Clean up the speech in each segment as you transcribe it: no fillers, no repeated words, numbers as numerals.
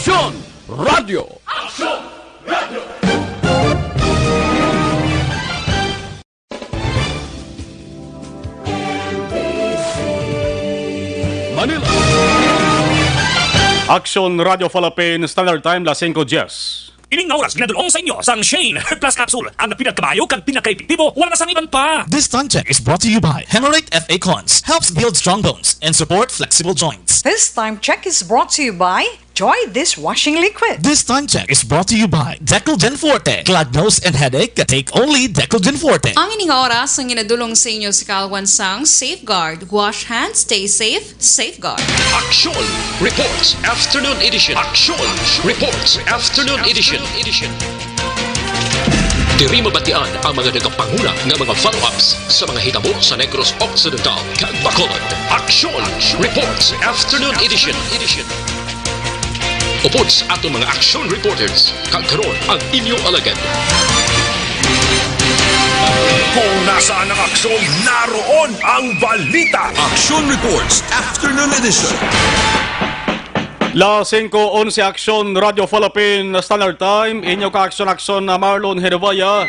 Aksyon Radio! Aksyon Radio! Manila! Action Radio Philippines Standard Time, las 5:10. Ining na oras ginadulong sa inyo sang Shane Plus Capsule. Ang pinagkabayo kag pinakaepektibo, wala na sang iban pa. This time check is brought to you by Hemorrhoid FA Cons. Helps build strong bones and support flexible joints. This time check is brought to you by Joy Dishwashing Liquid. This time check is brought to you by Decolgen Forte. Glad nose and headache, take only Decolgen Forte. Ang ining oras ang ginadulong sa inyo sa Kalwan sang Safeguard. Wash hands, stay safe, safeguard. Aksyon Reports Afternoon Edition. Aksyon Reports Afternoon Edition. Diri mabatian ang mga nagapanguna ng mga follow-ups sa mga hitabo sa Negros Occidental kag Bacolod. Aksyon Reports Afternoon Edition. Upod sa atong mga action reporters, kagkaroon ang inyong alagad. Kung nasaan ang aksyon, naroon ang balita. Aksyon Reports Afternoon Edition. La 5:11 Action Radio Philippines Standard Time. Inyo ka-aksyon na Marlon Hedovaya.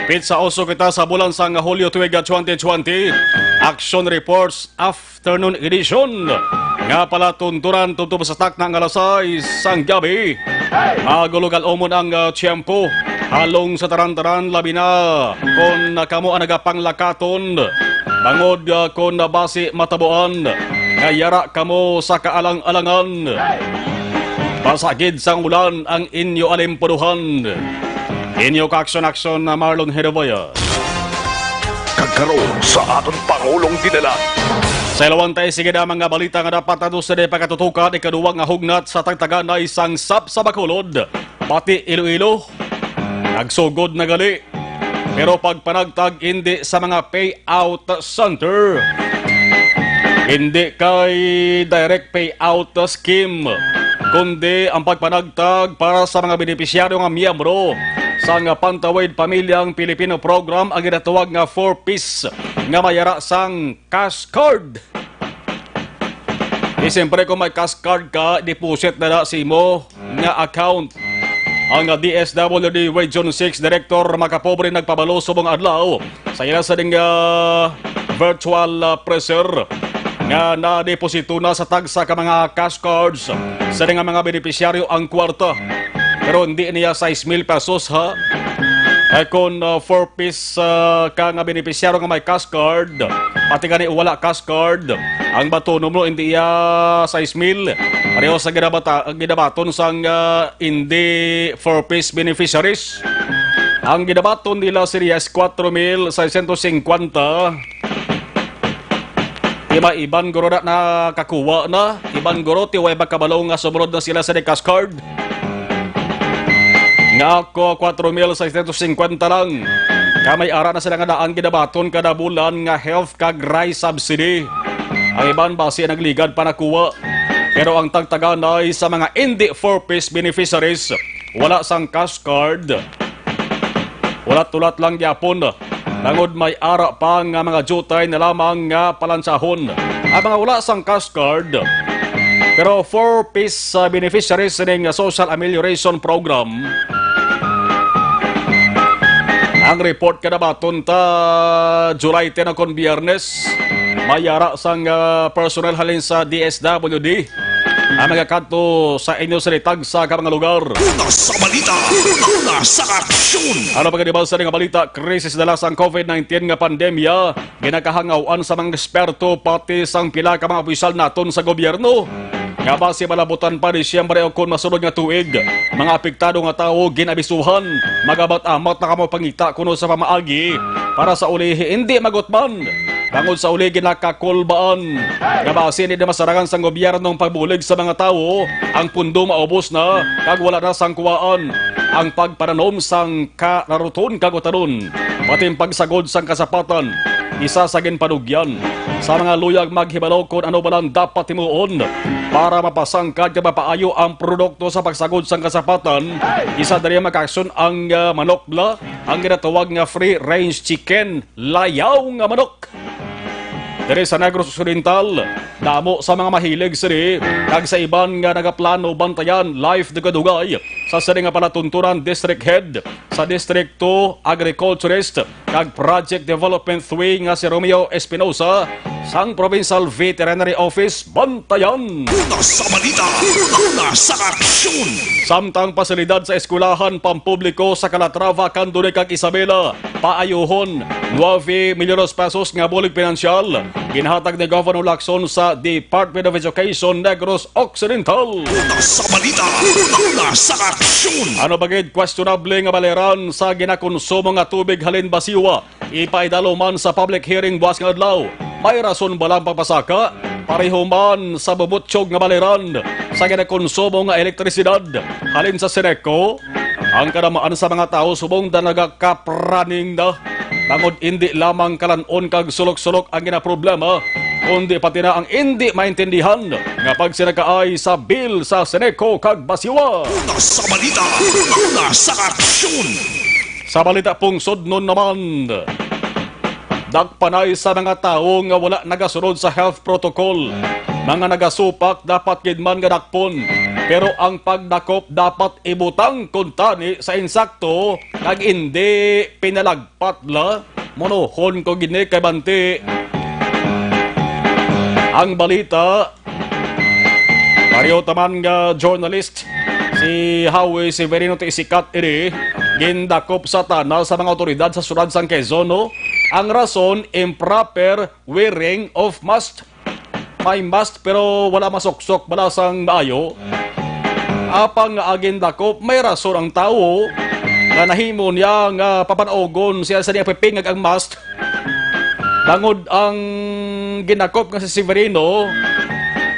Pizza oso kita sa bulan sang Hulyo tuig 2020. Action Reports Afternoon Edition. Nga pala tunturan tuntun sa tak ng alas 6 sang gabi. Magulugal umon ang tiyempo. Halong sa taran-taran labi na kung kamo ang nagapanglakaton. Bangod kung nabasi matabuan. Ngayara kamo sa kaalang-alangan. Pasagid sang ulan ang inyo alimpuduhan. Inyo ka-aksyon na Marlon Hedovaya. Kagkaroon sa aton Pangulong dinala. Sa ilawan tayo sige na mga balita nga dapat ato sa pagkatutukan ikaduwang nga hugnat sa tagtaga na isang sap sa Bacolod. Pati Iloilo, nagsugod na gali. Pero pagpanagtag hindi sa mga payout center. Hindi kay direct payout scheme, kundi ang pagpanagtag para sa mga benepisyaryo nga miyembro sa nga Pantawid Pamilyang Pilipino Program ang ginatawag nga 4-piece nga mayara sang cash card. Siyempre kung may cash card ka, deposit na si mo nga account. Ang DSWD Region 6 Director Makapobre nagpabalo subong adlaw sa ila sa ding virtual presser nga na-deposito na sa tagsa ka mga cash cards sa ding mga benepisyaryo ang kwarta. Pero hindi niya 6,000 pesos ha. Kung 4-piece ka nga benepisyaryo nga may cash card, pati ka ni wala cash card, ang batonom mo hindi iya 6,000. Pareho sa ginabaton sang hindi 4-piece beneficiaries. Ang ginabaton nila series 4,650. Iba-iban guro na kakuha na. Iban guro tiway bakabalaw nga sumunod na sila sa cash card. Nga ako 4,650 lang. Kamay ara na sila nga na ang ginabaton kada bulan nga health kag rice subsidy. Ang iban base nagligad pa nakuha. Pero ang tagtagan ay sa mga hindi 4-piece beneficiaries, wala sang cash card. Ulat-ulat lang yapon. Langod may ara pa nga mga jutay na lamang nga palansahon. Ang mga wala sang cash card. Pero 4-piece beneficiaries ng Social Amelioration Program. Ang report kadabaton ta July 10 akong Biyernes. Mayara sang personnel halin sa DSWD. Ang mga kanto sa inyo salitag sa mga lugar. Una sa balita, una sa aksyon. Ano pa ganibal sa nga balita, krisis dala sang COVID-19 nga pandemya, ginakahangawan sa mga eksperto pati sang pila ka mga opisyal naton sa gobyerno. Nga base malabutan pa ni Siyempre o kung masunod nga tuig, mga apektado nga tao ginabisuhan, magabat-amat na kamo pangita kuno sa pamaagi para sa ulihi hindi magutman. Bangod sa uli ginakakulbaan, nga base ni masarangan sang gobyernong pagbulig sa mga tao, ang pundo maubos na, kag wala na sang kuwaan, ang pagpananom sang kararuton kagutaron, pati pagsagod sang kasapatan, isa sa ginpanugyan. Sa mga luyag maghibalaw kung ano ba lang dapat timuon para mapasangkad ka mapaayo ang produkto sa pagsagod sang kasapatan. Isa dali makaksyon ang manok bla, ang ginatawag nga free range chicken, layaw nga manok. Dari sa Negros Occidental, Damo sa mga mahilig siri, kag sa iban nga nagaplano bantayan live dugadugay sa siri nga palatuntunan District Head sa District 2 Agriculturist kag Project Development 3 nga si Romeo Espinosa sang Provincial Veterinary Office bantayan. Una sa balita, una sa aksyon. Samtang pasilidad sa eskulahan pampubliko sa Calatrava, Candone kag Isabela, paayuhon 9 milyones pesos nga bulig pinansyal. Ginhatag ni Governor Lacson sa Department of Education Negros Occidental. Una sa balita, una sa aksyon. Ano bagid questionable nga baleran sa ginakonsumo nga tubig halin basiwa, ipaidalo man sa public hearing buwas nga adlaw. May rason ba lang pagpasaka? Pareho man sa bubutsyog nga baleran sa ginakonsumo nga elektrisidad halin sa Seneco. Ang kanamaan sa mga tao subong na nagakapraning na. Tangod hindi lamang kalanon kag sulok-sulok ang ginaproblema, kundi pati na ang hindi maintindihan nga pagsinakaay sa bill sa Seneco kag basiwa. Una sa balita, una sa aksyon. Sa balita pong sudnon naman, dagpanay sa mga tao nga wala nagasunod sa health protocol. Mga nagasupak dapat gidman nga dakpon. Pero ang pagdakop dapat ibutang kuntani sa insakto kag hindi pinalagpat la. Monohon ko gini kay Bante. Ang balita, pareho taman nga journalist si Howie Severino ti isikat ini gindakop sa tanal sa mga otoridad sa Surad sang Quezon, no? Ang rason, improper wearing of mask. May mask pero wala masuksok balasang maayo. Apang agenda ko, may rason ang tao na nahimo niya nga papanogon siya sa niya pipingag ang mask. Bangod ang ginakop nga si Severino,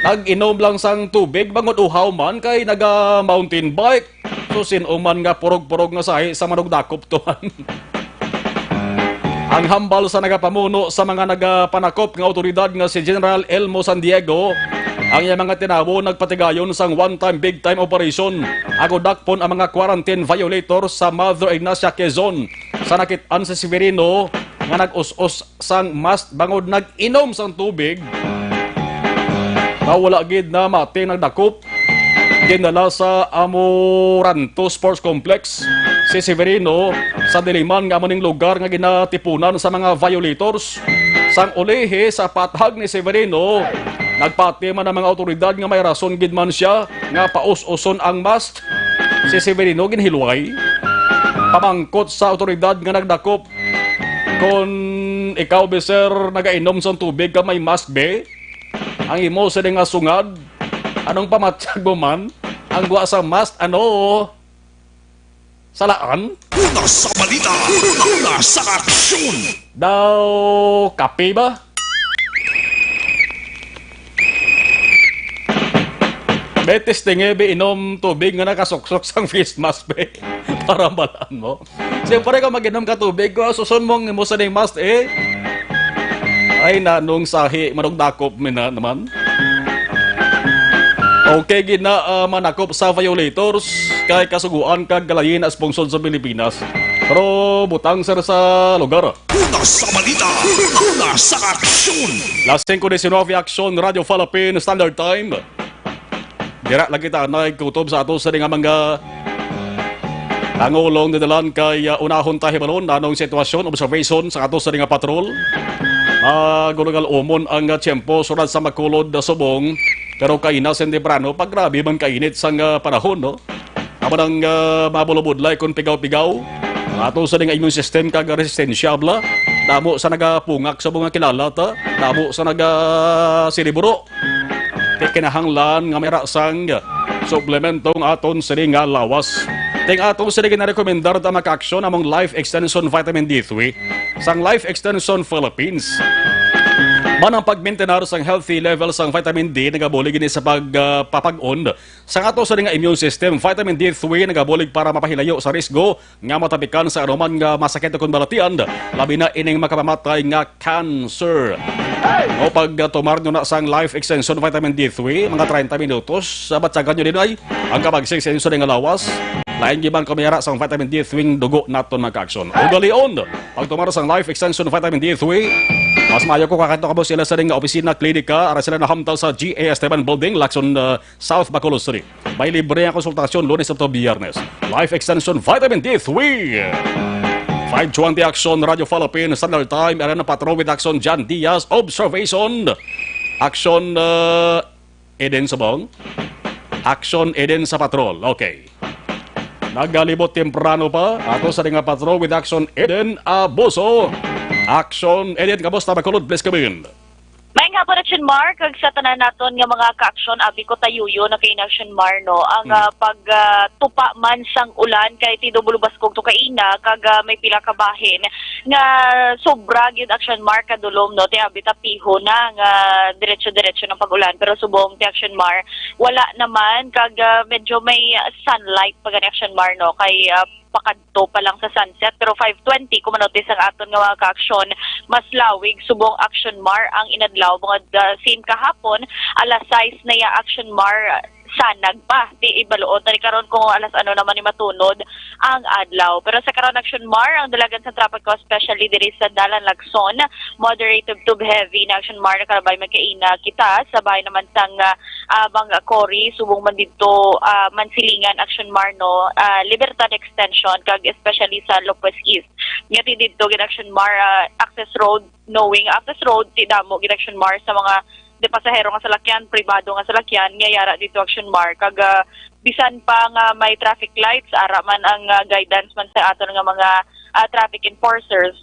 nag-inom lang sang tubig, bangod uhaw man kay naga-mountain bike. So sinuman nga purog-purog nga sahi sa manugdakop tohan. Ang hambal sa nagapamuno sa mga nagapanakop nga otoridad nga si General Elmo San Diego, ang iya mga tinawo nagpatigayon sang one-time big-time operation. Ako dakpon ang mga quarantine violators sa Mother Ignacia Quezon. Sa nakitaan sa Severino nga nag-us-us sang mask bangod nag-inom sang tubig. Nawala gid na mati nagdakop. Dinala sa Amoranto Sports Complex si Severino sa diliman nga maning lugar nga ginatipunan sa mga violators. Sang ulihi sa pathag ni Severino, nagpati man ang mga otoridad nga may rason gid man siya nga paus-uson ang mask. Si Severino ginhilway. Pamangkot sa otoridad nga nagdakop, kung ikaw beser nagainom sa tubig ka may mask be, ang imo sa nga sungad, anong pamatyag mo man? Ang guwa sa mask, ano? Salaan? Una sa balita, una sa aksyon. Daw kape ba? Betis tingi inom tubig nga nakasuksok sang face mask be. Para malaan mo. Siyempre ka mag-inom ka tubig ko, susun mong mo sa ning mask eh. Ay nanong sahi manugdakop mina naman. Okay, gina manakop sa violators kay kasuguan kag galayin as pungsod sa Pilipinas. Pero butang sir sa lugar. Una sa balita, una sa aksyon. Last 5:19 Action Radio Philippine Standard Time. Dira lagi ta nagkutob sa ato sa nga mga Pangulong nidalan kay unahon tahibalon anong sitwasyon, observation sa ato sa nga patrol. Gulugal umon ang tiyempo surad sa makulod na subong. Pero kainas hindi prano, pag grabe man kainit sa panahon, no? Naman ang mabulubudlay kung pigaw-pigaw. Ato sa nga immune system kag resistensyabla. Damo sa nagapungak sa mga kilala ta. Damo sa nagasiriburo. Kinahanglan nga may rasang suplementong aton sa nga lawas. Ting atong sa nga rekomendar ta maka-aksyon among Life Extension Vitamin D3 sang Life Extension Philippines. Manang pag-maintenar sang healthy level sang vitamin D nagabulig ini sa pagpapag-on sang ato sa nga immune system. Vitamin D3 nagabulig para mapahilayo sa risgo nga matapikan sa anuman nga masakit o balatian, labi na ining makapamatay nga cancer. O pag tumar nyo na sang Life Extension Vitamin D3 mga 30 minutos, batsagan nyo din ay ang kabagsing sa inyo sa nga lawas. Lain giban kumiyara sang vitamin D3 dugo naton magka-aksyon. O galion, pag tumar sang Life Extension Vitamin D3 Mas maayo ko kakanto kamo sila sa ring opisina klinika ara sila nahamtang sa GA Esteban Building, Lacson, South Bacolod City. May libre ang konsultasyon Lunes at Biyernes. Life Extension Vitamin D3. 520 Action Radio Philippines Standard Time. Ara na patrol with Action John Diaz. Observation. Action Eden Sabong. Action Eden sa patrol. Okay. Nagalibot temprano pa. Ato sa ring patrol with Action Eden Abuso. Action Eden, kamusta Bacolod? Please come in. May nga po Action Mar, kag sa tanan naton nga mga ka-action, abi ko tayuyo na kay Action Mar, no? Ang pagtupa man sang ulan, kay tidublo baskog to kaina, kag may pila ka bahin, nga sobra gyud Action Mar kadulom, no? Ti abi tapiho na, nga diretso-diretso ng pag-ulan. Pero subong ti Action Mar, wala naman, kag medyo may sunlight pag Action Mar, no? Kay pakadto pa lang sa sunset, pero 5:20 kumanotis ang aton nga mga ka-aksyon, mas lawig subong Action Mar ang inadlaw mga same kahapon, alas 6 na ya Action Mar sanag pa di ibaluot na karon kung alas ano naman ni matunod ang adlaw. Pero sa karon Action Mar ang dalagan sa trapiko, especially diri sa Dalan Lagson, moderate to heavy na Action Mar nakalabay magkaina kita sabay naman sang bang Cory subong man dito Mansilingan Action Mar, no, Libertad Extension kag especially sa Lopez East ngati dito gid Action Mar access road, knowing access road ti damo gid Action Mar sa mga de pasahero nga salakyan, pribado nga salakyan, ngayara dito Action Mar. Kag bisan pa nga may traffic lights, ara man ang guidance man sa aton nga mga traffic enforcers.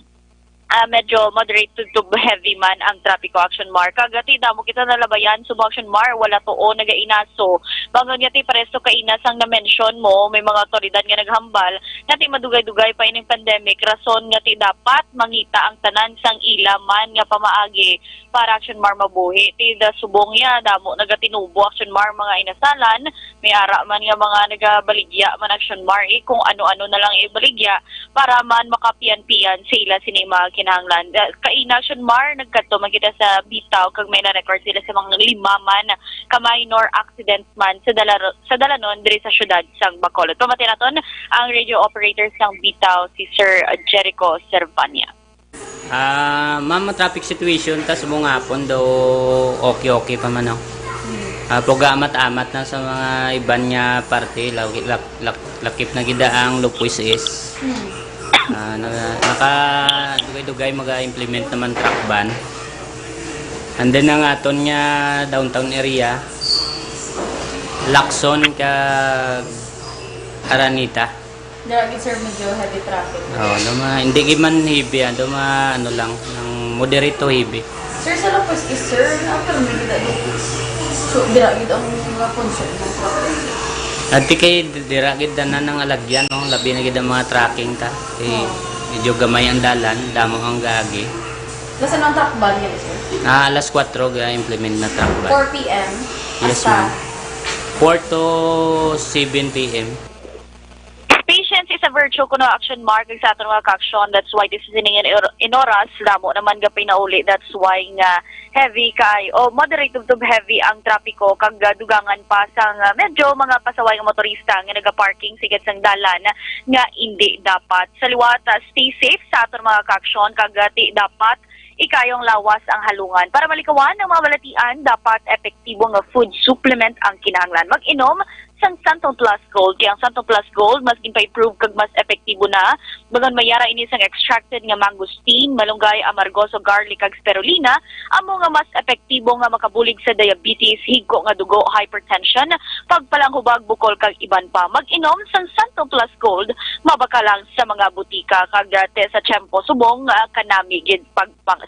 Medyo moderate to heavy man ang trapiko Action Mar. Kagati damo kita nalabayan sa Action Mar, wala tuo nagainaso. Bangon yati paresto kainas ang na-mention mo, may mga otoridad nga naghambal, ngati madugay-dugay pa ining pandemic, rason ngati dapat mangita ang tanan sang ilaman nga pamaagi para Action Mar mabuhi. Ti da subong ya damo nagatinubo Action Mar mga inasalan, may ara man nga mga nagabaligya man Action Mar kung ano-ano na lang ibaligya para man makapian-pian sila sinima kinahanglan. Kaina Action Mar nagkadto man kita sa bitaw kag may na-record sila sa mga 5 man ka minor accidents man sa dalanon diri sa syudad sang Bacolod. Pamati naton ang radio operator sang bitaw si Sir Jericho Servania. Ma'am, traffic situation tas mong hapon daw okay pa man Pugamat-amat na sa mga iban niya parte lakip na gida ang Lopez is. Dugay-dugay mag-implement naman truck ban. And then ang aton niya downtown area Lacson ka Aranita. Dahil sir, medyo heavy traffic. Hindi man heavy, ano lang, ng moderate to heavy. Sir, sa Lopez is sir, after may gida Lopez. So, diragid ang mga concern ng traffic. At kay diragid na ng alagyan, no? Labi na gid ang mga tracking ta. Medyo gamay ang dalan, damo ang gagi. Nasaan ang truck ban yun, sir? Alas 4 implement na truck ban. 4 p.m. Yes, ma'am. 4 to 7 p.m. Patience is a virtue kuno Action Mar sa aton mga ka-action. That's why this is in oras damo naman gapay na uli. That's why nga heavy kay o moderate to heavy ang trapiko kag dugangan pa sang medyo mga pasaway nga motorista nga naga-parking sigad sang dalan nga hindi dapat. Sa liwat, stay safe sa aton mga ka-action kag dapat ikayong lawas ang halungan. Para malikawan ng mga balatian, dapat epektibo nga food supplement ang kinahanglan. Mag-inom sang Santong Plus Gold. Kaya ang Santong Plus Gold mas ginpa-improve kag mas epektibo na. Bagan mayara ini sang extracted nga mangosteen, malunggay, amargoso, garlic kag spirulina, amo nga mas epektibo nga makabulig sa diabetes, higko nga dugo, hypertension, pagpalanghubag, bukol kag iban pa. Mag-inom sang Santong Plus Gold, mabakalang sa mga butika kag sa tiyempo subong kanami gid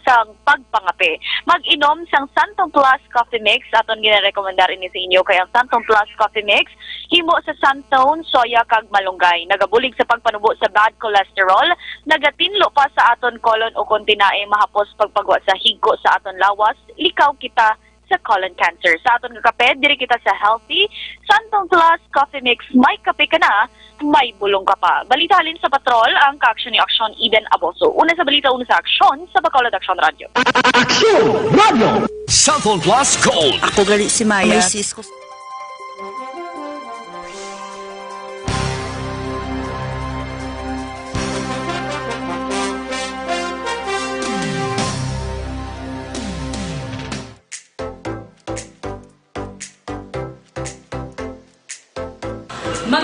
sang pagpangape. Mag-inom sang Santong Plus Coffee Mix, aton ginarekomendar ini sa inyo kay ang Santong Plus Coffee Mix himo sa santone, soya kag malunggay. Nagabulig sa pagpanubo sa bad cholesterol, nagatinlo pa sa aton colon o kontinae mahapos pagpagwa sa higko sa aton lawas, likaw kita sa colon cancer. Sa aton nga kape, diri kita sa healthy Santong Plus Coffee Mix. May kape ka na, may bulong ka pa. Balita halin sa patrol ang ka-action ni Action Eden Aboso. Una sa balita, una sa aksyon sa Bacolod Action Radio. Action Radio! Santong Plus Gold! Ako gali si Maya. May sis ko.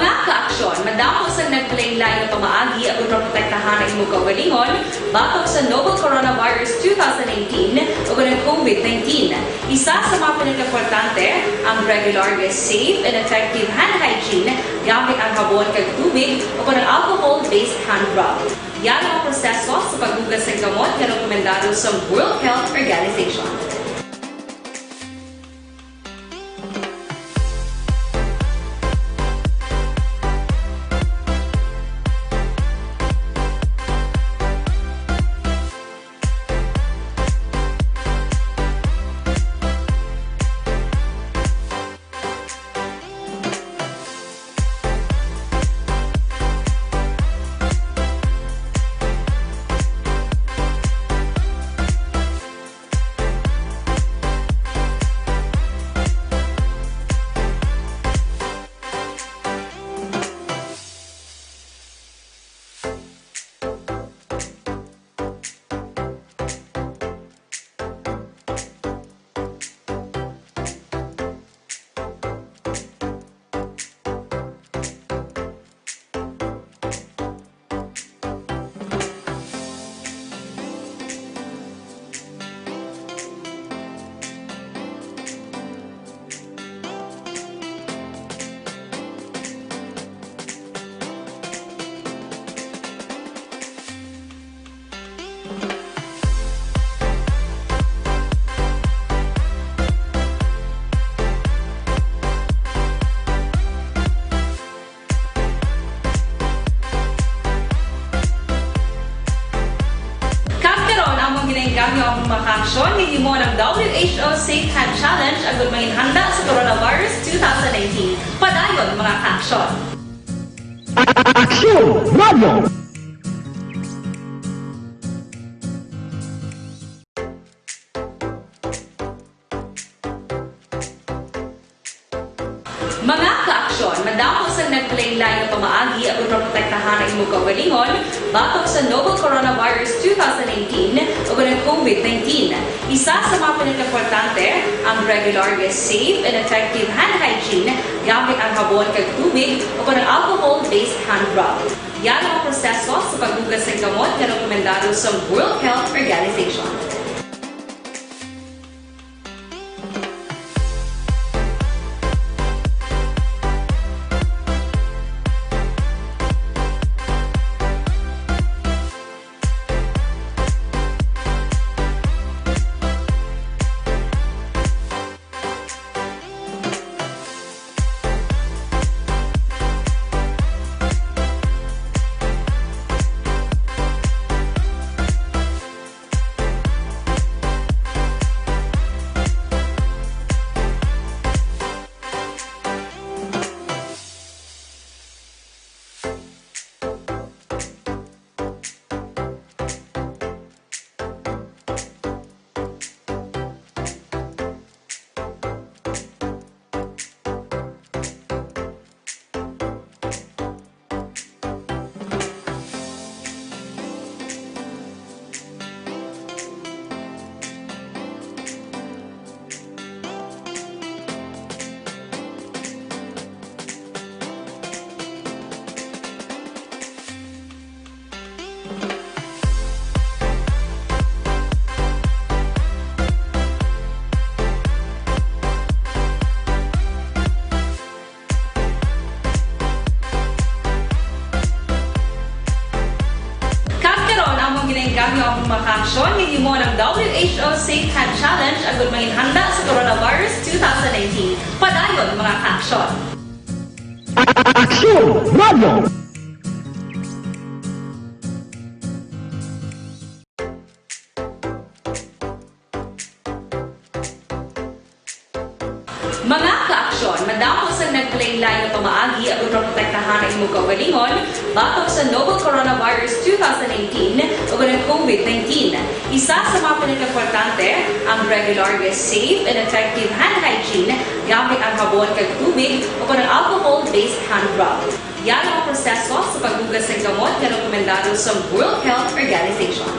Mga kaaksyon, madamo sa nagpalaylay na pamaagi ang protektahan ang imong kaugalingon batok sa novel coronavirus 2018 o ng COVID-19. Isa sa mga pinaka-importante ang regular, safe, and effective hand hygiene gamit ang habon kag tubig o ng alcohol-based hand rub. Yan ang proseso sa paghugas ng gamot na rekomendado sa World Health Organization. Gamyo ang makaksyon ni mo ng WHO Safe Hand Challenge agad handa sa coronavirus 2019. Padayon mga kaaksyon. Aksyon Radio! Mga kaaksyon, madamo sa nagpalaylay na pamaagi ang protektahan ang imong kaugalingon batok sa novel coronavirus 2018 o ng COVID-19. Isa sa mga pinaka-importante ang regular, safe, and effective hand hygiene gamit ang habon kag tubig o ng alcohol-based hand rub. Yan ang proseso sa paghugas ng gamot na rekomendado sa World Health Organization. Gamyo ang makaksyon ni mo ng WHO Safe Hand Challenge agad handa sa coronavirus 2019. Padayon mga kaaksyon. Aksyon Radio! Mga kaaksyon, madamo sa nagpalaylay na pamaagi ang protektahan ang imong kaugalingon batok sa novel coronavirus 2018 o ng COVID-19. Isa sa mga pinaka-importante ang regular, safe, and effective hand hygiene gamit ang habon kag tubig o ng alcohol-based hand rub. Yan ang proseso sa paghugas ng gamot na rekomendado sa World Health Organization.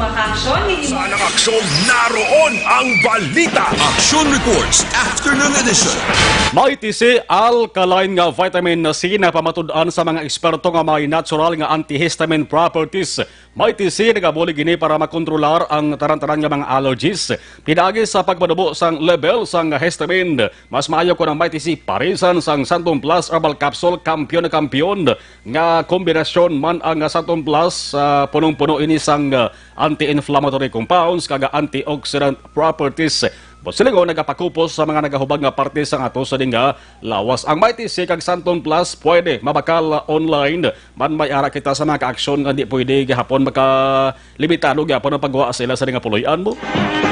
maka-aksyon, hindi mo... Saan ang aksyon? Naroon ang balita. Action Reports Afternoon Edition. May tisi alkaline nga vitamin C na pamatud-an sa mga eksperto nga may natural nga antihistamine properties. May tisi nagabuli gini para makontrolar ang taran-taran nga mga allergies. Pinagi sa pagpanubo sang level sang histamine. Mas maayo ko ng may tisi parisan sang Santon Plus Herbal Capsule kampiyon na kampiyon nga kombinasyon man ang Santon Plus punong-puno ini sang anti-inflammatory compounds kaga antioxidant properties. Bosilingo nagapakupos sa mga nagahubag nga parte sa ato sa dinga lawas. Ang Mighty C kag Santon Plus pwede mabakal online man may ara kita sa mga ka-aksyon nga di pwede gihapon maka limitado gyapon ang paggawa sila sa dinga puloy-an mo.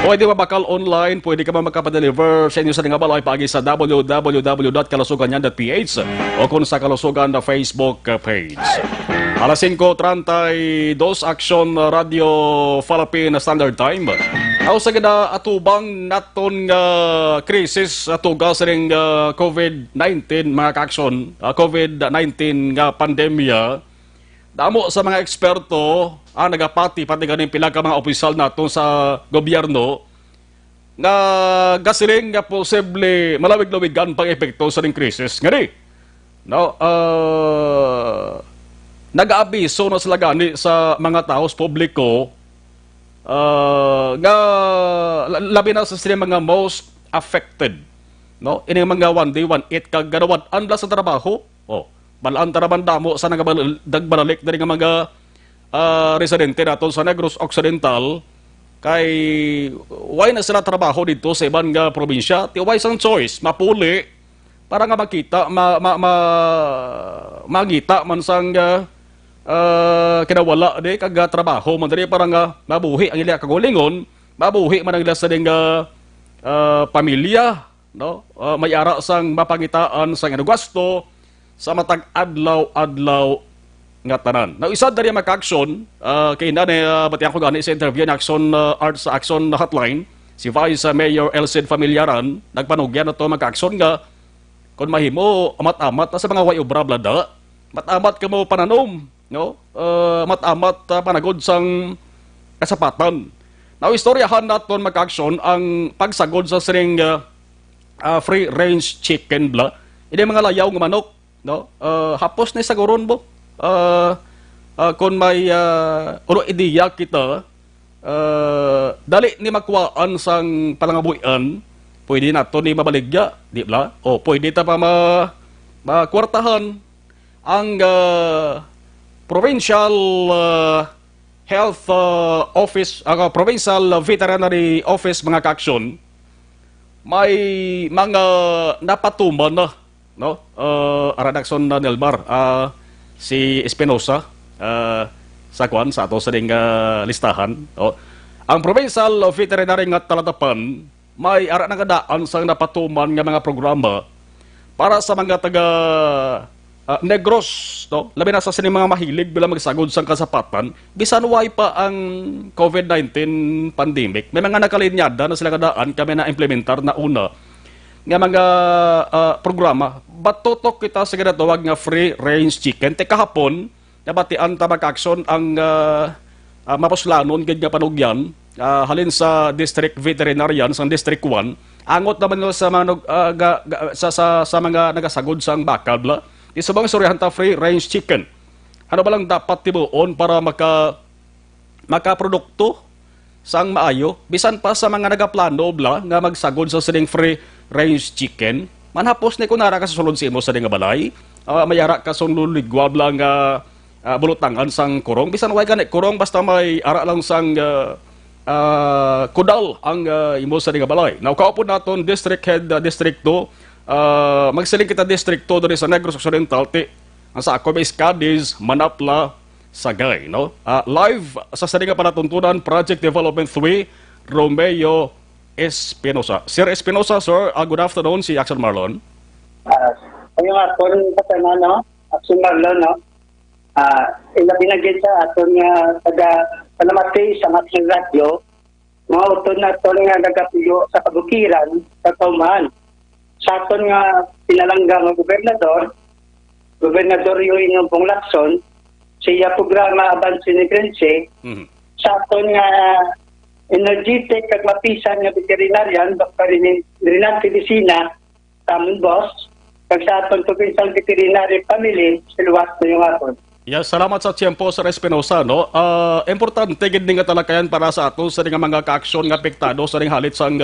Pwede mabakal online, pwede ka makapadeliver sa inyo sa dinga balay paagi sa www.kalusuganyan.ph o kung sa Kalusugan na Facebook page. Alas 5:32 Action Radio Philippine Standard Time. Aw sa gada atubang naton nga krisis atuga sa ring COVID-19 mga ka-aksyon, COVID-19 nga pandemya. Damo sa mga eksperto ang nagapati pati ganing pila ka mga opisyal naton sa gobyerno nga gasiling nga posible malawig-lawigan pang epekto sa ring krisis. Ngani, no, nag-aabiso na sila gani sa mga tao sa publiko nga labi na sa sila mga most affected, no, ini mga 1 day 1 8 kag ganawad anla sa trabaho balaan taraman damo sa nagbalalik dari nga mga residente naton sa Negros Occidental kay why na sila trabaho dito sa ibang nga probinsya ti why sang choice mapuli para nga makita magita man sang kinawala de kag trabaho man diri para nga mabuhi ang ila kagulingon, mabuhi man ang ila sa ding pamilya, no, may ara sang mapangitaan sang gasto sa matag adlaw nga tanan. Now isa dari maka-aksyon kay na batian ko gani sa interview ni Action Arts Action Hotline si Vice Mayor Elcid Familiaran nagpanugyan ato maka-aksyon nga kung mahimo amat-amat sa mga way obra blada, mat-amat ka mo pananom, no? Mat-amat panagod sang kasapatan. Now, istoryahan naton maka-aksyon ang pagsagod sa siring free range chicken bla. Ini mga layaw nga manok, no? Hapos ni saguron mo. Kung may ulo ideya kita, dali ni makuhaan sang palangabuyan, pwede nato ni mabaligya, di ba? O pwede ta pa makwartahan ang provincial health office, provincial veterinary office mga ka-aksyon. May mga napatuman na, no? Aradakson na Nelmar, si Espinosa, sa kwan, sa ato sa ding listahan. Ang provincial veterinary nga talatapan, may ara na kadaan sa napatuman nga mga programa para sa mga taga Negros, no? Labi na sa sini mga mahilig bilang magsagod sang kasapatan, bisan way pa ang COVID-19 pandemic. May mga nakalinyada na sila kadaan kami na implementar na una nga mga programa. Batutok kita sa ginatawag nga free range chicken. Te kahapon, nabatian tabak-aksyon ang mapuslanon gid nga panugyan halin sa District Veterinarian sa District 1. Angot naman sa mga sa mga nagasagod sang bakal bla. Isubang istoryahan ta free range chicken. Ano ba lang dapat tibuon para makaprodukto sang maayo bisan pa sa mga nagaplano bla nga magsagod sa sining free range chicken. Manhapos ni kunara ka sa sulod si imo sa dinga balay. Mayara ka sang luligwa bla nga bulutangan sang kurong bisan way gani kurong basta may ara lang sang kudal ang imo sa dinga balay. Now kaupo naton district head district 2 magsiling kita distrikto dari sa Negros Occidental ang sa ako is Cadiz, Manapla, Sagay, no? Live sa Sariga Panatuntunan Project Development 3 Romeo Espinosa. Sir Espinosa, sir, good afternoon, si Action Marlon. Yung aton kasama, no? Action Marlon, no? Pinagin sa aton nga taga Panamati sa Action Radio, mga uton na aton nga nagapuyo sa kabukiran sa Kauman. Sa aton nga pinalangga ng gobernador yung inyong pong Lacson, siya programa Abansi ni Prense, sa aton nga energetic kag mapisan nga veterinarian Dr. Rinat Medicina tamon boss kag sa aton provincial veterinary family siluwas na yung aton. Yeah, salamat sa tiyempo Sir Espinosa, no. Importante gid nga talakayan para sa ato sa mga kaaksyon nga apektado sa halit sang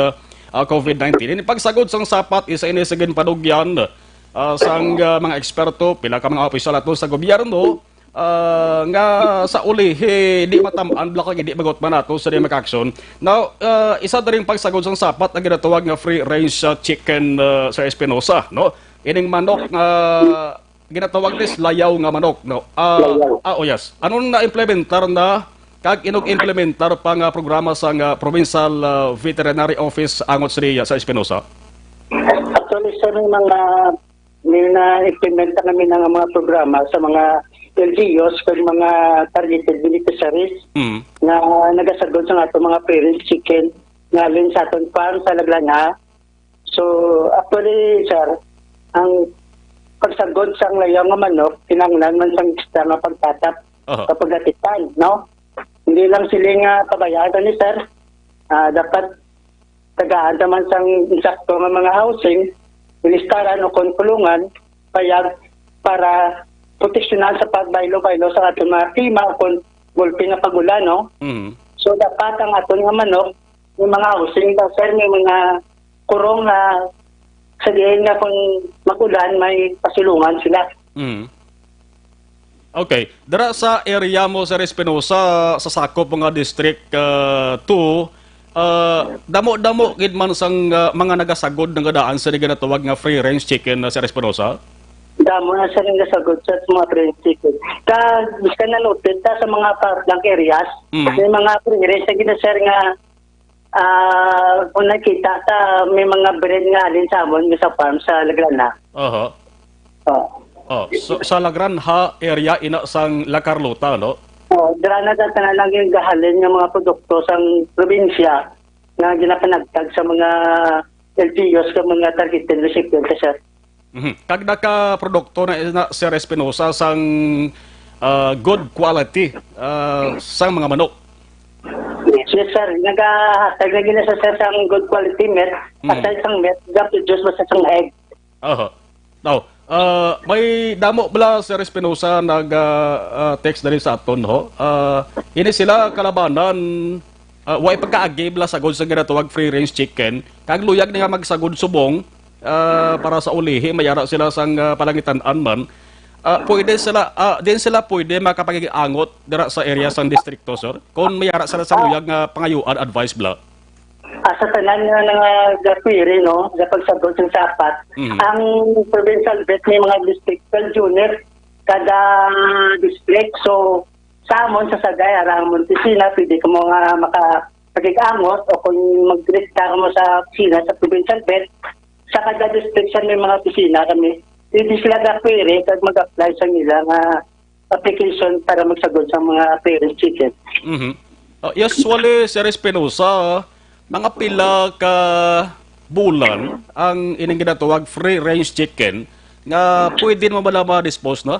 COVID-19. Ini pagsagod sang sapat isa ini sa ginpadugyan sang mga eksperto pila ka mga opisyal ato sa gobyerno nga sa uli di matamaan blakag di magot man ato sa mga aksyon. Now, isa na rin pagsagod sang sapat ang ginatawag nga free range chicken Sir Espinosa, no. Ining manok ginatawag nis layaw nga manok, no. Yes. Anong na-implementar na kag inog-implementar pa nga programa sa Provincial Veterinary Office angot sa Espinosa? Actually, sa may na-implement namin ng mga programa sa mga LGUs kag mga targeted beneficiaries na nagasagod sa ato mga parent chicken nga alin sa aton farm sa Laglana. So, actually, sir, ang pagsagod sa layaw nga manok, kinanglan man sang extra nga pagtatap kapag atitan, no? Hindi lang sila nga pabayaan ni sir. Dapat tagaan naman sang insakto nga mga housing, ilistaran o konkulungan, payag para proteksyonan sa pagbaylo-baylo sa aton mga klima o kung gulpi nga pagulan, no? So, dapat ang aton nga manok, yung mga housing, sir, may mga kurong na sa diyan nga kung magulan, may pasilungan sila. Okay. Dara sa area mo, Sir Espinosa, sa sakop mga District 2, damo-damo gid man sang mga nagasagod ng gadaan sa ginatawag nga free range chicken, Sir Espinosa? Damo na sa nagasagod sa mga free range chicken. Gusto na noted sa mga parang areas, may mga free range na ginasir nga kung nakita may mga breed nga alin sa amon sa farm sa Lagrana. So, sa Lagranha area ina sang La Carlota, no? Dira na data na lang yung gahalin ng mga produkto sa probinsya na ginapanagtag sa mga LGUs sa mga targeted recipients, sir. Kag naka produkto na Sir Espinosa sang good quality sang mga manok. Yes, sir. Nag-hashtag na gina sa sir sang good quality meat. Aside sang meat, produce mo sa sang egg. Now, may damo bala Sir Espinosa nag-text na rin sa aton, ho. Ini sila kalabanan, way pagkaagi bala sagod sa ginatawag free range chicken. Kag luyag nga magsagod subong para sa ulihi, mayara sila sang palangitan-an man. Pwede sila, din sila pwede makapagiangot dira sa area sang distrikto, sir? Kung mayara sila sa luyag nga pangayuan, advice bala? Sa tanan nga gapiri, no, sa pagsagod ng sapat, ang provincial vet may mga districtal unit kada district. So, sa amon, sa Sagay, Aramon, Pisina, pwede ka mo nga makapag-angot o kung mag-direkta ka mo sa pisina, sa provincial vet, sa kada district sa may mga pisina kami, hindi sila gapiri kag mag-apply sa nila nga application para magsagod sa mga parent chicken. Usually, Sir Espinosa, mga pila ka bulan ang ining ginatawag free range chicken nga pwede mo bala ma-dispose na?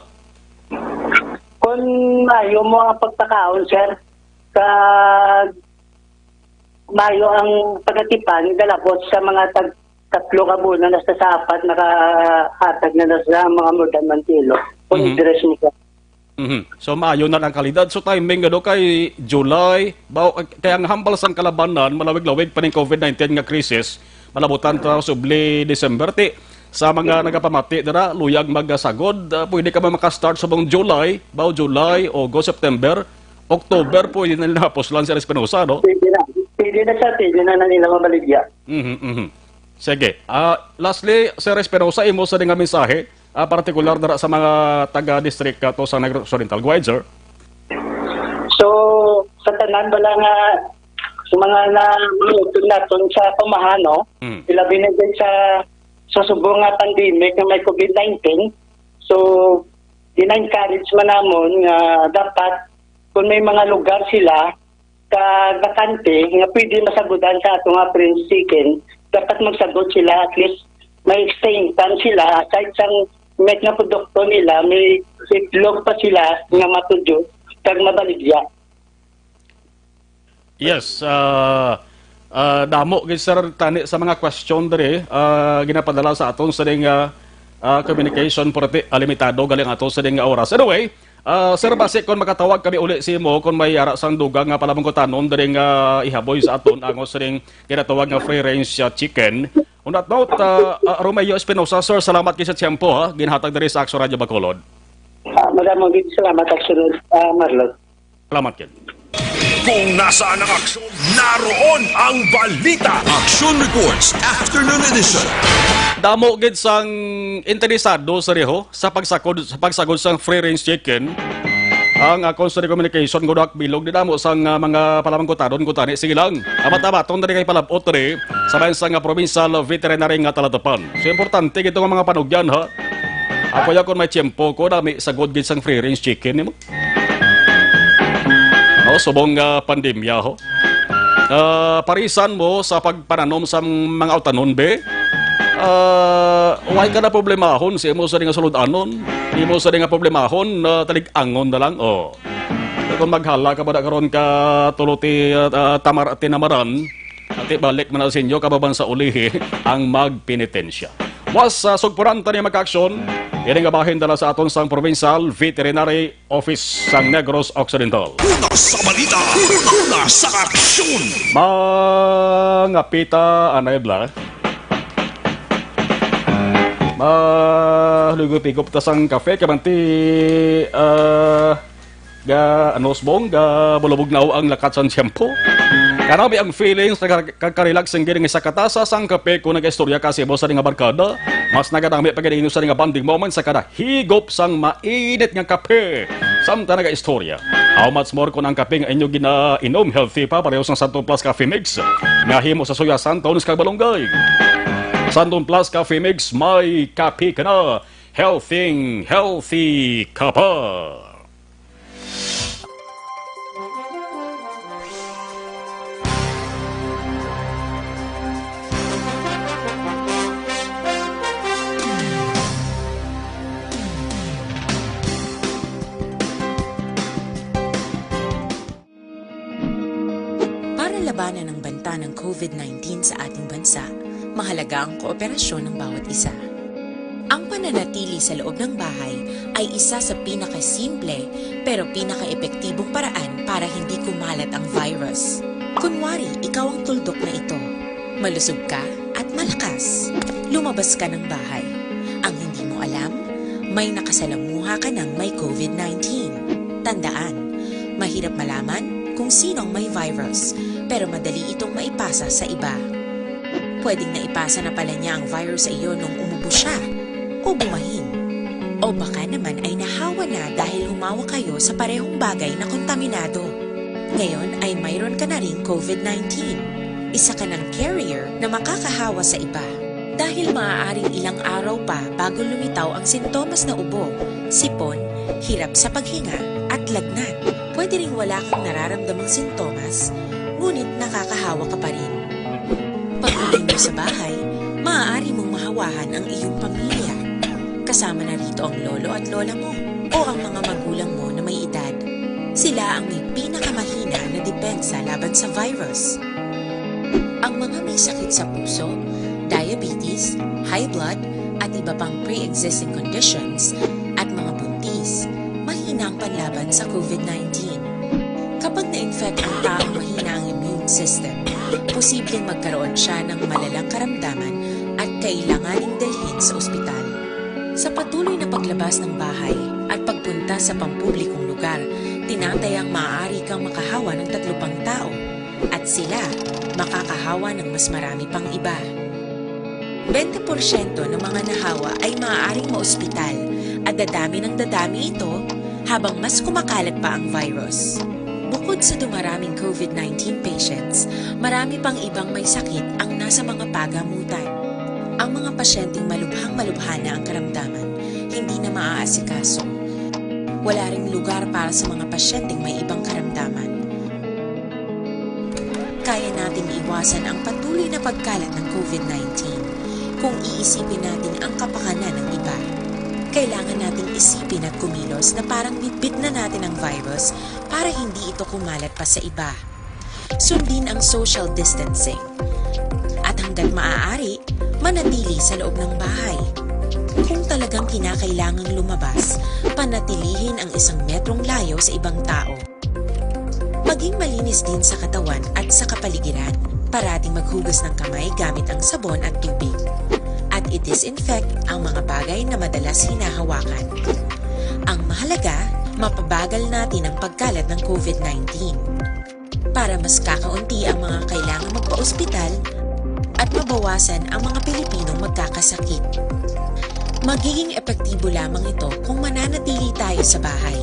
Kung mayo mo ang pagtakaon, sir, mayo ang pagatipan, galapot sa mga tatlo ka bulan na sa sapat nakahatag na sa mga modern mantilo. Kung i-dress niya. So maayo na lang kalidad. So timing kay July, kaya ang hambal sang kalabanan, malawig-lawig pa ng COVID-19 nga krisis, malabutan ta subli December sa mga nagapamati dira luyag magasagod, pwede ka ba maka-start sa buong July, August, September, October, pwede na nila poslan si Espinosa, no? Pwede na nila mabaligya. Sige. Lastly, Sir Espinosa, imo sa nga mensahe partikular dara sa mga taga-district to sa Negros Oriental. Go ahead, sir. So, sa tanan bala nga sa mga naton sa pamahano, ilabi na din sa subong nga pandemic na may COVID-19. So, ina-encourage man namon nga dapat kung may mga lugar sila bakante nga pwede masagudan sa ato nga Prince Chicken, dapat magsagod sila at least may staying time sila aside sang met na produkto nila, may itlog pa sila nga matudyok kag mabaligya. Yes, damo gid sir tani sa mga question diri ginapadala sa aton sa ding communication porti limitado galing ato sa ding oras. Anyway, sir base kon makatawag kami uli si mo kon may ara sang dugang nga palabangkotanon diri nga ihaboy sa aton angos sa ding ginatawag nga free range chicken. On that note, Romeo Espinosa, sir, salamat kay sa tiyempo ha ginhatag diri sa Aksyon Radio Bacolod. Maraming salamat, Aksyon Marlon. Salamat kid. Kung nasaan ang aksyon, naroon ang balita. Action Reports Afternoon Edition. Damo gid sang interesado sa reho sa pagsagod sang free range chicken. Ang Consular Communication gudak bilog di damo sang mga palamangkotanon kutani sige lang. Amat-amaton diri kay palabot diri sa bansang provincial veterinary nga talatapan. So importante gito nga mga panugyan ha. Ako ya kon may tiyempo ko dami sagod gid sang free range chicken nimo. Subong pandemya ho. Parisan mo sa pagpananom sa mga autanon be. Why ka na problemahon si mo sa nga sulod-anon? Di mo sa nga problemahon talig-angon na lang. Kung maghala ka ba na karon ka tuluti tinamaran at balik man sa inyo kababan sa ulihi ang magpenitensya. Was sugpuran tani magka-aksyon ini nga bahin dala sa aton sang Provincial Veterinary Office sang Negros Occidental. Una sa balita, una sa aksyon. Mga pita anay bla. Mahulugupigop ta sang kafe kamanti ga anosbong ga bulubugnaw ang lakat sang tiyempo. Kanabi ang feelings nagkakarelax ang giring sa katasa sang kape kung nag-istorya kasi mo sa nga barkada. Mas nagadami pagiging sa nga bonding moment sa kada higop sang mainit nga kape. Samta nag-istorya. How much more kung ang kape nga inyo ginainom healthy pa pareho sang Santon Plus Coffee Mix. Nga himo sa Suya Santon sa Balonggay. Santon Plus Coffee Mix may kape ka na. Healthy ka pa. Labanan ng banta ng COVID-19 sa ating bansa, mahalaga ang kooperasyon ng bawat isa. Ang pananatili sa loob ng bahay ay isa sa pinakasimple pero pinaka-epektibong paraan para hindi kumalat ang virus. Kunwari, ikaw ang tuldok na ito. Malusog ka at malakas. Lumabas ka ng bahay. Ang hindi mo alam, may nakasalamuha ka ng may COVID-19. Tandaan, mahirap malaman kung sinong may virus, pero madali itong maipasa sa iba. Pwedeng naipasa na pala niya ang virus sa iyo nung umubo siya o bumahin. O baka naman ay nahawa na dahil humawa kayo sa parehong bagay na kontaminado. Ngayon ay mayroon ka na ring COVID-19. Isa ka ng carrier na makakahawa sa iba. Dahil maaaring ilang araw pa bago lumitaw ang sintomas na ubo, sipon, hirap sa paghinga at lagnat. Pwede ring wala kang nararamdamang sintomas, ngunit nakakahawa ka pa rin. Pag-uwi mo sa bahay, maaari mong mahawahan ang iyong pamilya. Kasama na rito ang lolo at lola mo o ang mga magulang mo na may edad. Sila ang may pinakamahina na depensa laban sa virus. Ang mga may sakit sa puso, diabetes, high blood, at iba pang pre-existing conditions at mga buntis, mahina ang panlaban sa COVID-19. Kapag na-infect ang taong mahina ang immune system, posibleng magkaroon siya ng malalang karamdaman at kailanganing dalhin sa ospital. Sa patuloy na paglabas ng bahay at pagpunta sa pampublikong lugar, tinatayang maaari kang makahawa ng 3 pang tao at sila makakahawa ng mas marami pang iba. 20% ng mga nahawa ay maaaring maospital at dadami ng dadami ito habang mas kumakalat pa ang virus. Bukod sa dumaraming COVID-19 patients, marami pang ibang may sakit ang nasa mga pagamutan. Ang mga pasyenteng malubhang-malubha na ang karamdaman, hindi na maaasikaso. Wala ring lugar para sa mga pasyenteng may ibang karamdaman. Kaya nating iwasan ang patuloy na pagkalat ng COVID-19 kung iisipin natin ang kapakanan ng iba. Kailangan nating isipin at kumilos na parang bitbit na natin ang virus para hindi ito kumalat pa sa iba. sundin ang social distancing. At hanggat maaari, manatili sa loob ng bahay. Kung talagang kinakailangang lumabas, panatilihin ang 1 metrong layo sa ibang tao. Maging malinis din sa katawan at sa kapaligiran. Parating maghugas ng kamay gamit ang sabon at tubig. At i-disinfect ang mga bagay na madalas hinahawakan. Ang mahalaga, mapabagal natin ang pagkalat ng COVID-19. Para mas kakaunti ang mga kailangang magpa-ospital at mabawasan ang mga Pilipinong magkakasakit. Magiging epektibo lamang ito kung mananatili tayo sa bahay.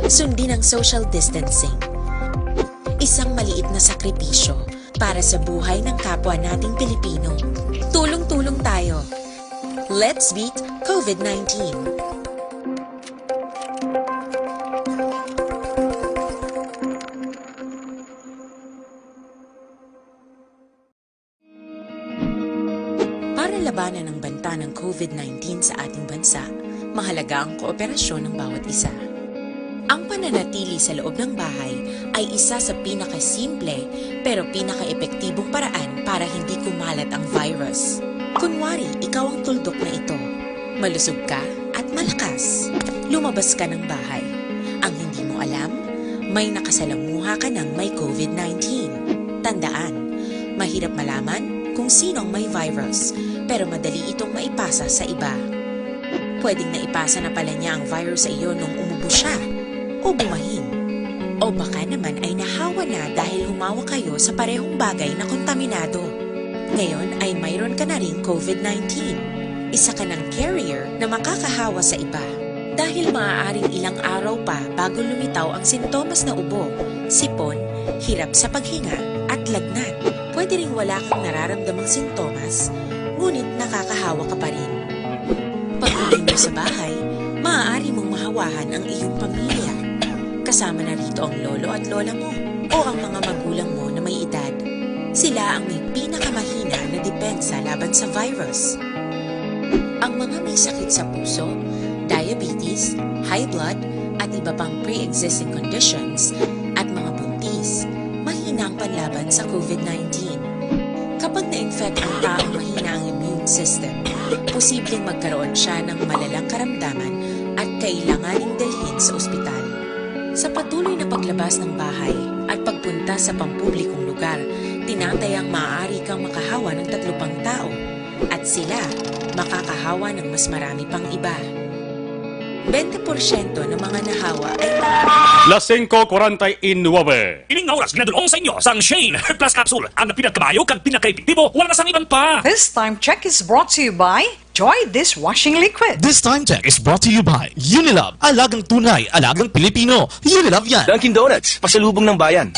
Sundin ang social distancing. Isang maliit na sakripisyo para sa buhay ng kapwa nating Pilipino. Tulong-tulong tayo. Let's beat COVID-19. Para labanan ang banta ng COVID-19 sa ating bansa, mahalaga ang kooperasyon ng bawat isa. Ang pananatili sa loob ng bahay ay isa sa pinakasimple pero pinaka-epektibong paraan para hindi kumalat ang virus. Kunwari, ikaw ang tuldok na ito. Malusog ka at malakas. Lumabas ka ng bahay. Ang hindi mo alam, may nakasalamuha ka ng may COVID-19. Tandaan, mahirap malaman kung sino ang may virus, pero madali itong maipasa sa iba. Pwedeng naipasa na pala niya ang virus sa iyo nung umubo siya o bumahin. O baka naman ay nahawa na dahil humawa kayo sa parehong bagay na kontaminado. Ngayon ay mayroon ka na rin COVID-19. Isa ka ng carrier na makakahawa sa iba. Dahil maaaring ilang araw pa bago lumitaw ang sintomas na ubo, sipon, hirap sa paghinga at lagnat. Pwede ring wala kang nararamdamang sintomas, ngunit nakakahawa ka pa rin. Pag-uwi mo sa bahay, maaari mong mahawahan ang iyong pamilya. Kasama na rito ang lolo at lola mo o ang mga magulang mo na may edad. Sila ang may pinakamahina na depensa laban sa virus. Ang mga may sakit sa puso, diabetes, high blood, at iba pang pre-existing conditions at mga buntis, mahina ang panlaban sa COVID-19. Kapag na-infect ang taong mahina ang immune system, posibleng magkaroon siya ng malalang karamdaman at kailanganing dalhin sa ospital. Sa patuloy na paglabas ng bahay at pagpunta sa pampublikong lugar, tinatayang maaari kang makahawa ng 3 pang tao at sila makakahawa ng mas marami pang iba. 20% ng mga nahawa ay Las 5:49. Ining nga oras ginadulong sa inyo sang Shane Plus Capsule. Ang pinagkabayo kag pinaka-epektibo, wala na sang iban pa. This time check is brought to you by Joy Dishwashing Liquid. This time check is brought to you by Unilove. Alagang tunay, alagang Pilipino. Unilove yan. Dunkin' Donuts, pasalubong ng bayan.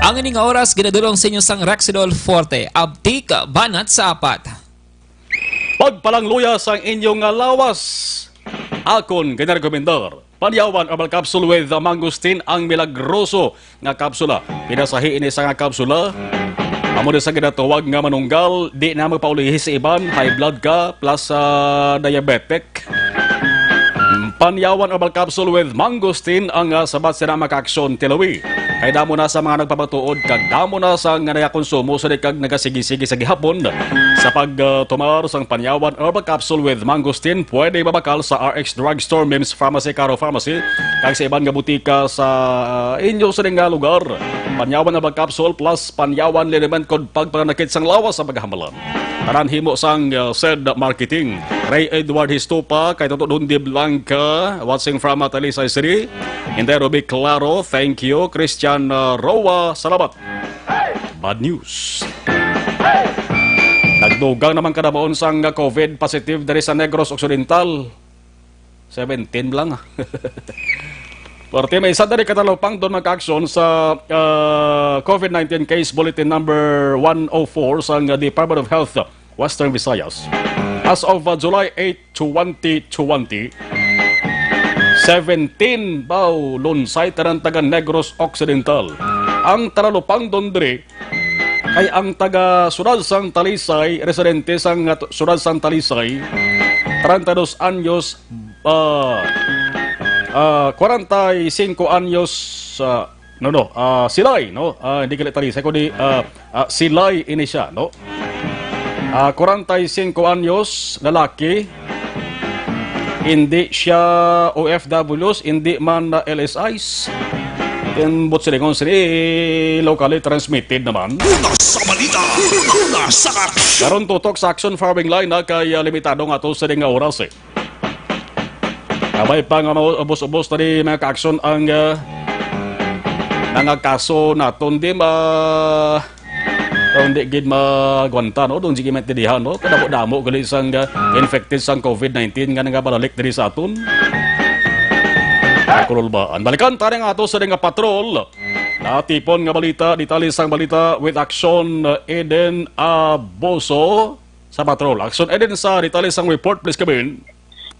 Ang ining nga oras ginadulong sa inyo sang Rexidol Forte. Abtik, banat sa 4. Pagpalang luya sa inyong lawas. Akon ginarekomendar. Panyawan herbal capsule with mangosteen ang milagroso nga kapsula. Pinasahi ini sa nga kapsula. Amo sa ginatawag nga manunggal, di na magpaulihi sa iban, high blood ka plus diabetic. Panyawan herbal capsule with mangosteen ang sabat sila makaaksyon tilawi. Kay damo na sa mga nagpapatuod kag damo na sa nga konsumo sa kag nagasigi-sigi sa gihapon. Sa pagtumar sang panyawan herbal capsule with mangosteen, pwede mabakal sa RX Drugstore, Mims Pharmacy, Caro Pharmacy, kag sa ibang nga butika sa inyo sa nga lugar. Panyawan herbal capsule plus panyawan liniment kod pagpanakit sang lawas sa paghamalan. Tanan himo sang said marketing. Ray Edward Histopa, kay Toto Dundi Blanca, watching from Talisay City. Hindi Ruby Claro, thank you. Christian Roa, salamat. Bad news. Nagdugang naman kadabaon sang COVID positive dari sa Negros Occidental. 17 lang. Porque may isa dari katalupang doon mag-action sa COVID-19 case bulletin number 104 sa Department of Health, Western Visayas. As of July 8, 2020, 17 baw lunsay tarang taga Negros Occidental. Ang taralupang doon diri kay ang taga Surad sang Talisay, residente sang Surad sang Talisay, 32 anyos, 45 anyos Silay, no? Hindi kalit tali. Sa kundi, Silay ini siya, no? 45 anyos, lalaki. Hindi siya OFWs, hindi man na LSIs. Then, but sila kung sila locally transmitted naman. Una sa balita, una sa aksyon. Karon tutok sa action farming line na kay limitado nga to sa nga oras eh. Kabay pa nga ubos-ubos tadi mga ka-action ang nangakaso naton di hindi gid magwanta no doon sige maintindihan no kadamo-damo gali sang infected sang COVID-19 nga nagabalalik diri sa aton. Kulol ba? Balikan tayo nga ato sa nga patrol. Natipon nga balita, detalis ang balita with Action Eden Aboso sa patrol. Action Eden sa detalis ang report, please come in.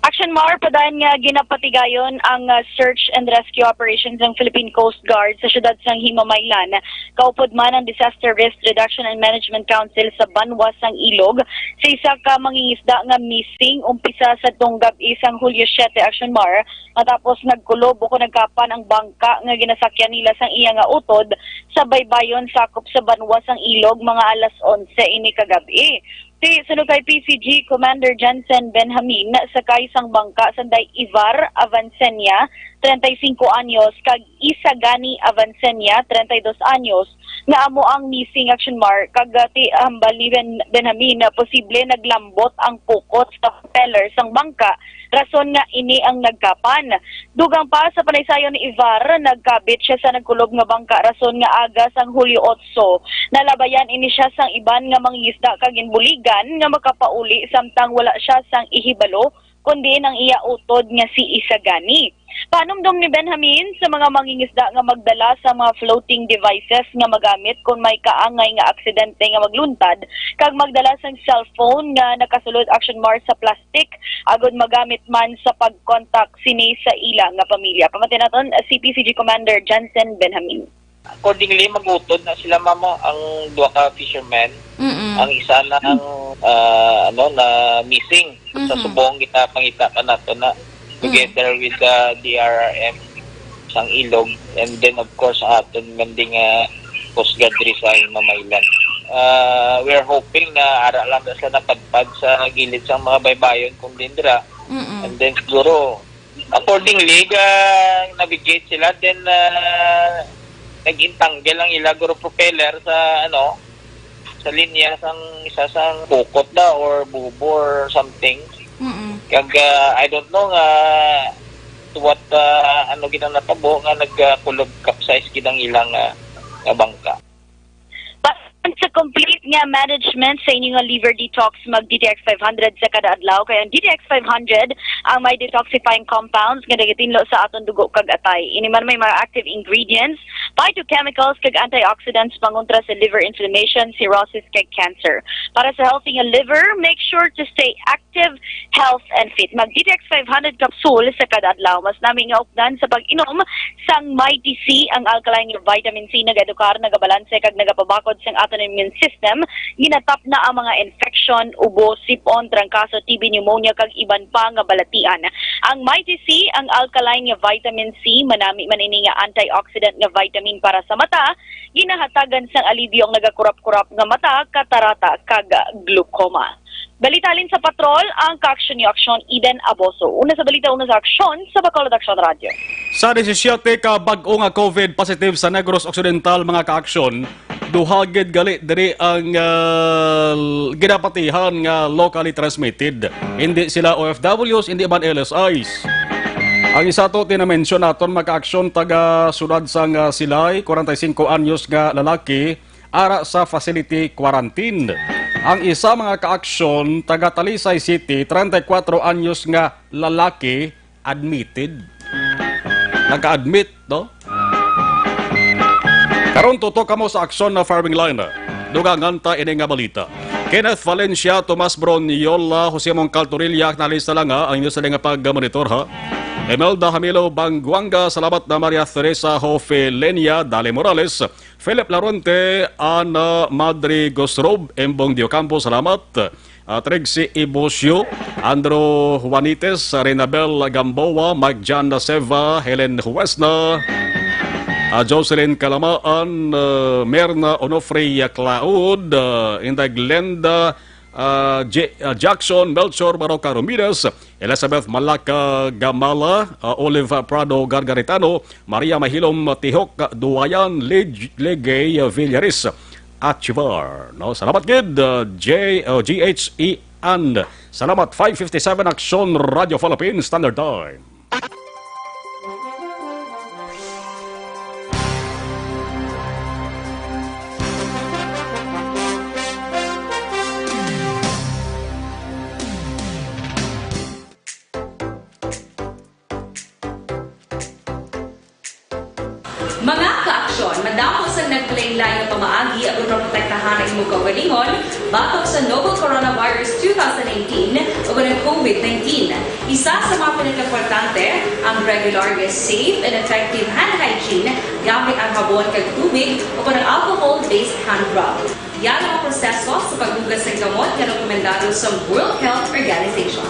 Action Mar, padayon nga ginapatigayon ang search and rescue operations ng Philippine Coast Guard sa syudad sang Himamaylan. Kaupod man ang Disaster Risk Reduction and Management Council sa Banwas sang Ilog sa isa ka mangingisda nga missing umpisa sa tunggab isang Hulyo 7 Action Mar matapos nagkulob o nagkapan ang bangka nga ginasakyan nila sang iya nga utod sa baybayon sakop sa Banwas sang Ilog mga alas 11 ini kagabi. Si sunod kay PCG Commander Jensen Benjamin sa kaisang bangka sanday Ivar Avancenia, 35 anyos, kag Isagani Avancenia, 32 anyos, nga amo ang missing Action Mar kag ti Hambali Benjamin na posible naglambot ang pukot sa propeller sang bangka. Rason nga ini ang nagkapan. Dugang pa sa panaysayon ni Ivar, nagkabit siya sa nagkulob nga bangka. Rason nga aga sang Hulyo 8. Nalabayan ini siya sang iban nga mangingisda kag inbuligan nga makapauli samtang wala siya sang ihibalo kundi nang iya utod nga si Isagani. Panumdum ni Benjamin sa mga mangingisda nga magdala sa mga floating devices nga magamit kung may kaangay nga aksidente nga magluntad kag magdala sang cellphone nga nakasulod Action Mar sa plastic agud magamit man sa pag-contact sini sa ila nga pamilya. Pamatin naton si PCG Commander Jensen Benjamin. Accordingly, magutod na sila mama ang duha ka fishermen. Ang isa na ang na missing sa subong kita pangita ka nato na together with the DRRM sang Ilog and then of course aton mending Coast Guard diri sa Himamaylan. We're hoping na ara lang sila napadpad sa gilid sang mga baybayon kung dindra. And then siguro accordingly navigate sila then nag-intanggal ang ilaguro propeller sa sa linya sang isa sang pukot da or bubo or something. Kag I don't know nga to what ginang natabo nga nagkulob capsize kidang ilang bangka. Sa complete nga management sa inyong nga liver detox mag DDX 500 sa kada adlaw kaya ang DDX 500 ang may detoxifying compounds nga nagatinlo sa aton dugo kag atay. Ini man may mga active ingredients, phytochemicals kag antioxidants pangontra sa liver inflammation, cirrhosis kag cancer. Para sa healthy nga liver, make sure to stay active, health and fit. Mag DDX 500 capsule sa kada adlaw. Mas nami nga updan sa pag-inom sang Mighty C ang alkaline nga vitamin C nagaedukar, nagabalanse kag nagapabakod sang aton immune system, ginatap na ang mga infection, ubo, sipon, trangkaso, TB, pneumonia kag iban pa nga balatian. Ang Mighty C, ang alkaline nga vitamin C, manami man ini nga antioxidant nga vitamin para sa mata, ginahatagan sang alibyo ang nagakurap-kurap nga mata, katarata kag glaucoma. Balitalin sa patrol ang ka-action ni Action Eden Aboso. Una sa balita, una sa aksyon sa Bacolod Action Radio. Sa 17 ka bag-o nga COVID positive sa Negros Occidental mga ka-aksyon, duhagid gali diri ang ginapatihan nga locally transmitted. Hindi sila OFWs, hindi man LSIs. Ang isa to tinamention naton maka-aksyon taga sudad sang Silay, 45 anyos nga lalaki, ara sa facility quarantine. Ang isa mga ka-aksyon taga Talisay City, 34 anyos nga lalaki, admitted. Naka-admit, no? Karon tutok kamo sa aksyon na farming line. Dugangan ta ini nga balita. Kenneth Valencia, Tomas Broniola, Jose Moncaltorilla, nalista lang ang inyo sa nga pag-monitor ha. Emelda Hamilo Banguanga, salamat na Maria Teresa Hofelenia, Dale Morales, Philip Laronte, Ana Madri Gosrob, Embong Diocampo, salamat. Trixie Ibosio, Andro Juanites, Renabel Gamboa, Mike Jan Seva, Helen Huesna, Jocelyn Calamaan, Merna Onofre Claud, Inday Glenda Jackson Melchor Maroca Ramirez, Elizabeth Malaka Gamala, Olive Prado Gargaritano, Maria Mahilom Tihok Duayan Legay Villaris Achivar. No, salamat gid GHE and salamat 5:57 Aksyon Radio Philippines Standard Time. Mga kaaksyon, madamos ang nagpalaylay ng pamaagi at protektahan ang imong kaugalingon batok sa novel coronavirus 2018 o ng COVID-19. Isa sa mga pinaka-importante ang regular, safe, and effective hand hygiene gamit ang habon kag tubig o ng alcohol-based hand rub. Yan ang proseso sa paghugas ng gamot na rekomendado sa World Health Organization.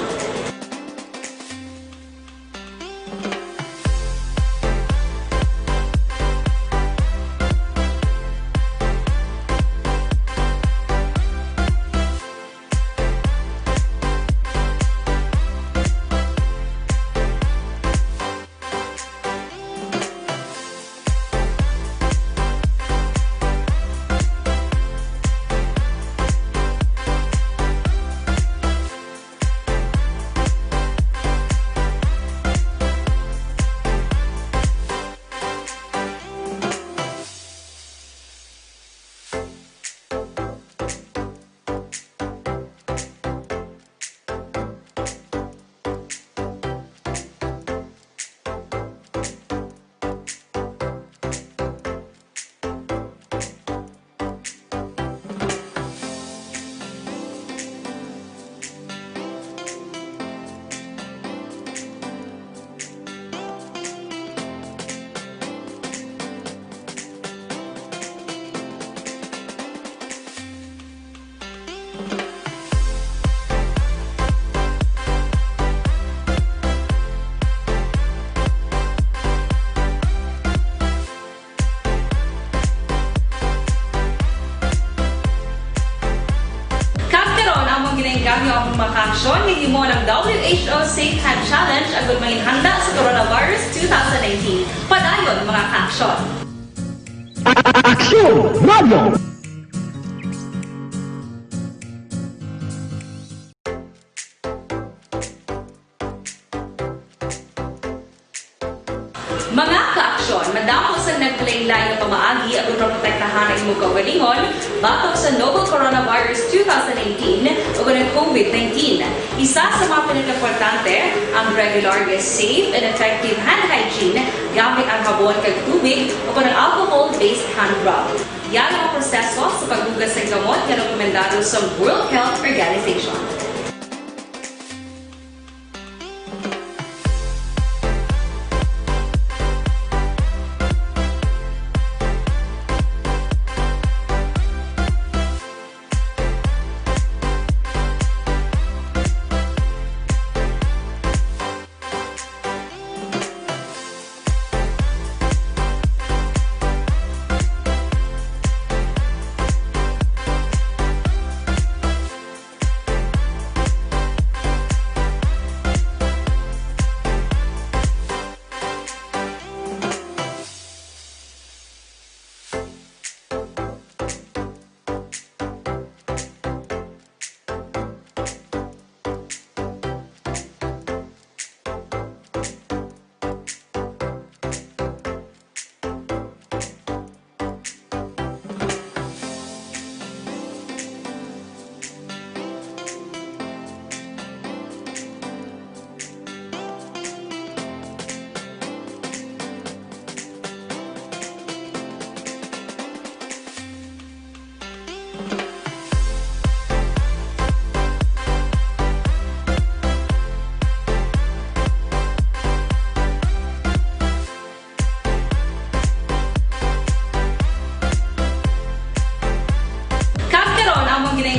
Ganyo ang makaksyon, hindi mo ng WHO Safe Hand Challenge agad may handa sa coronavirus 2019. Padayon mga kaaksyon. Aksyon Radio! Mga kaaksyon, madamos ang nagpalaylay ng pamaagi at protektahan ang imong kaugalingon batok sa novel coronavirus 2018 o ng COVID-19. Isa sa mga pinaka-importante ang regular, safe, and effective hand hygiene gamit ang habon kag tubig o ng alcohol-based hand rub. Yan ang proseso sa paghugas ng gamot na rekomendado sa World Health Organization.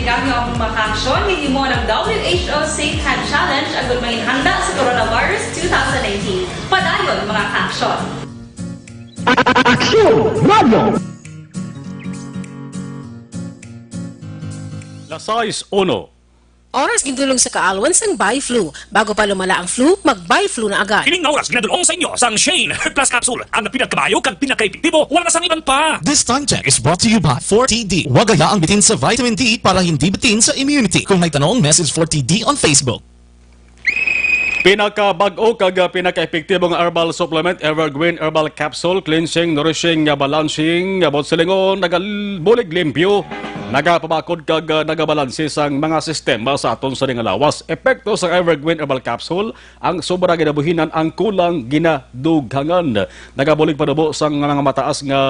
Ganyo ang makaksyon, hindi mo ng WHO Safe Hand Challenge agad may handa sa coronavirus 2019. Padayon mga kaaksyon. Aksyon Radio! Lasais Ono. Oras gindulong sa kaalwan sang Bi-Flu. Bago pa lumala ang flu, mag-Bi-Flu na agad. Kining nga oras ginadulong sa inyo sang Shane Plus Capsule. Ang pinakabayo kag pinakaepektibo, wala na sang iban pa. This time check is brought to you by 4TD. Huwag hayaang bitin sa vitamin D para hindi bitin sa immunity. Kung may tanong, message 4TD on Facebook. Pinaka-bag-o kag pinaka-epektibong herbal supplement Evergreen Herbal Capsule, cleansing, nourishing, balancing, abot silingon, nagabulig limpyo, nagapabakod kag nagabalanse sang mga sistema sa aton sa lawas. Epekto sa Evergreen Herbal Capsule, ang sobra ginabuhinan ang kulang ginadughangan. Nagabulig panubo sang mga mataas nga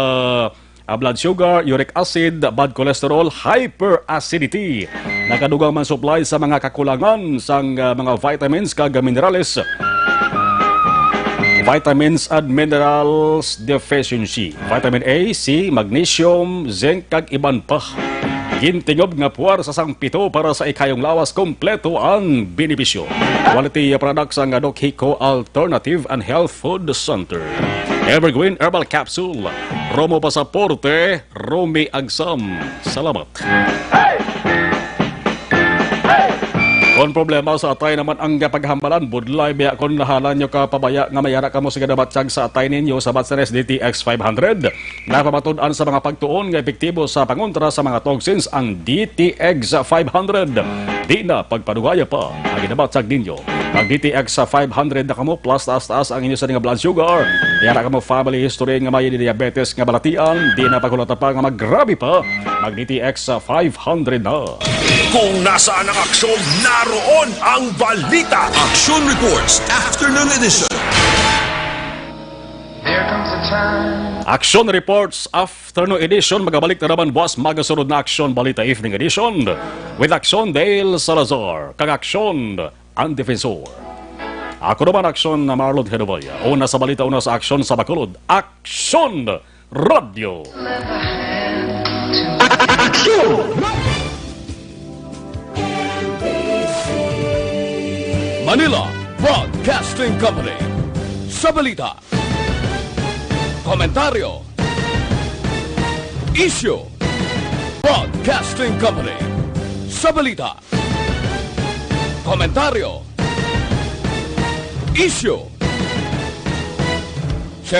blood sugar, uric acid, bad cholesterol, hyperacidity. Nakadugang man supply sa mga kakulangan sang mga vitamins kag minerales. Vitamins and minerals deficiency. Vitamin A, C, magnesium, zinc kag iban pa. Gintingob nga puwar sa sang pito para sa ikayong lawas kompleto ang benepisyo. Quality products ang Doc Hiko Alternative and Health Food Center. Evergreen Herbal Capsule. Romo Pasaporte, Romy Agsam. Salamat. Kung problema sa atay naman ang paghambalan, budlay biya kung lahalan nyo kapabaya nga mayara ka mo sa gadabatsag sa atay ninyo sa Batsares DTX 500. Napamatunan sa mga pagtuon nga epektibo sa pangontra sa mga toxins ang DTX 500. Di na pagpadugaya pa ang gadabatsag ninyo. Ang DTX 500 na kamo plus taas-taas ang inyo sa nga blood sugar. Yara kamo family history nga may diabetes nga balatian. Di na pagkulata pa nga maggrabe pa. Mag DTX 500 na. Kung nasaan ang aksyon, naroon ang balita. Action Reports Afternoon Edition. Action Reports Afternoon Edition. Magabalik na naman buwas magasunod na Action Balita Evening Edition with Action Dale Salazar kag Action ang Defensor. Ako naman Action na Marlon Hedovaya. Una sa balita, una sa Action sa Bacolod. Action Radio. Action! Manila Broadcasting Company. Sa balita, komentaryo, issue. Broadcasting Company. Sa balita, komentaryo, issue.